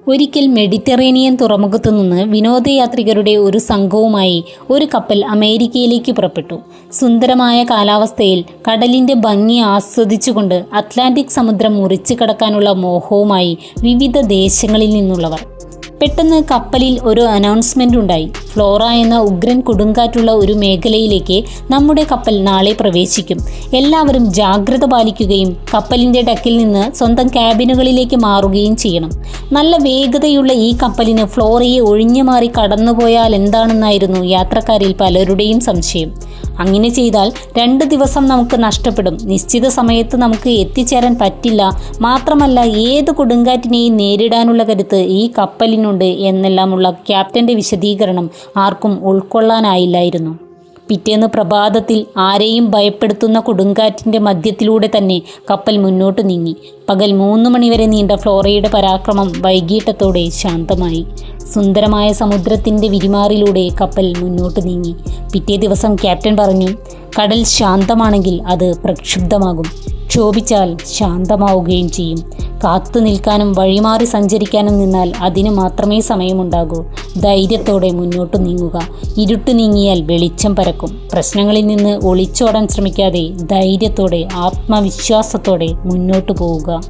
ഒരിക്കൽ മെഡിറ്ററേനിയൻ തുറമുഖത്തു നിന്ന് വിനോദയാത്രികരുടെ ഒരു സംഘവുമായി ഒരു കപ്പൽ അമേരിക്കയിലേക്ക് പുറപ്പെട്ടു. സുന്ദരമായ കാലാവസ്ഥയിൽ കടലിൻ്റെ ഭംഗി ആസ്വദിച്ചുകൊണ്ട് അറ്റ്ലാന്റിക് സമുദ്രം മുറിച്ചു കടക്കാനുള്ള മോഹവുമായി വിവിധ ദേശങ്ങളിൽ നിന്നുള്ളവർ. പെട്ടെന്ന് കപ്പലിൽ ഒരു അനൗൺസ്മെൻ്റ് ഉണ്ടായി. ഫ്ലോറ എന്ന ഉഗ്രൻ കൊടുങ്കാറ്റുള്ള ഒരു മേഖലയിലേക്ക് നമ്മുടെ കപ്പൽ നാളെ പ്രവേശിക്കും. എല്ലാവരും ജാഗ്രത പാലിക്കുകയും കപ്പലിൻ്റെ ഡക്കിൽ നിന്ന് സ്വന്തം ക്യാബിനുകളിലേക്ക് മാറുകയും ചെയ്യണം. നല്ല വേഗതയുള്ള ഈ കപ്പലിന് ഫ്ലോറയെ ഒഴിഞ്ഞു മാറി കടന്നുപോയാൽ എന്താണെന്നായിരുന്നു യാത്രക്കാരിൽ പലരുടെയും സംശയം. അങ്ങനെ ചെയ്താൽ 2 ദിവസം നമുക്ക് നഷ്ടപ്പെടും, നിശ്ചിത സമയത്ത് നമുക്ക് എത്തിച്ചേരാൻ പറ്റില്ല, മാത്രമല്ല ഏത് കൊടുങ്കാറ്റിനെയും നേരിടാനുള്ള കരുത്ത് ഈ കപ്പലിനുണ്ട് എന്നെല്ലാമുള്ള ക്യാപ്റ്റൻ്റെ വിശദീകരണം ആർക്കും ഉൾക്കൊള്ളാനായില്ലായിരുന്നു. പിറ്റേന്ന് പ്രഭാതത്തിൽ ആരെയും ഭയപ്പെടുത്തുന്ന കൊടുങ്കാറ്റിൻ്റെ മധ്യത്തിലൂടെ തന്നെ കപ്പൽ മുന്നോട്ട് നീങ്ങി. പകൽ 3 മണിവരെ നീണ്ട ഫ്ലോറയുടെ പരാക്രമം വൈകീട്ടത്തോടെ ശാന്തമായി. സുന്ദരമായ സമുദ്രത്തിൻ്റെ വിരിമാറിലൂടെ കപ്പൽ മുന്നോട്ട് നീങ്ങി. പിറ്റേ ദിവസം ക്യാപ്റ്റൻ പറഞ്ഞു, കടൽ ശാന്തമാണെങ്കിൽ അത് പ്രക്ഷുബ്ധമാകും, ക്ഷോഭിച്ചാൽ ശാന്തമാവുകയും ചെയ്യും. കാത്തു നിൽക്കാനും വഴിമാറി സഞ്ചരിക്കാനും നിന്നാൽ അതിന് മാത്രമേ സമയമുണ്ടാകൂ. ധൈര്യത്തോടെ മുന്നോട്ട് നീങ്ങുക. ഇരുട്ട് നീങ്ങിയാൽ വെളിച്ചം പരക്കും. പ്രശ്നങ്ങളിൽ നിന്ന് ഒളിച്ചോടാൻ ശ്രമിക്കാതെ ധൈര്യത്തോടെ ആത്മവിശ്വാസത്തോടെ മുന്നോട്ട് പോവുക.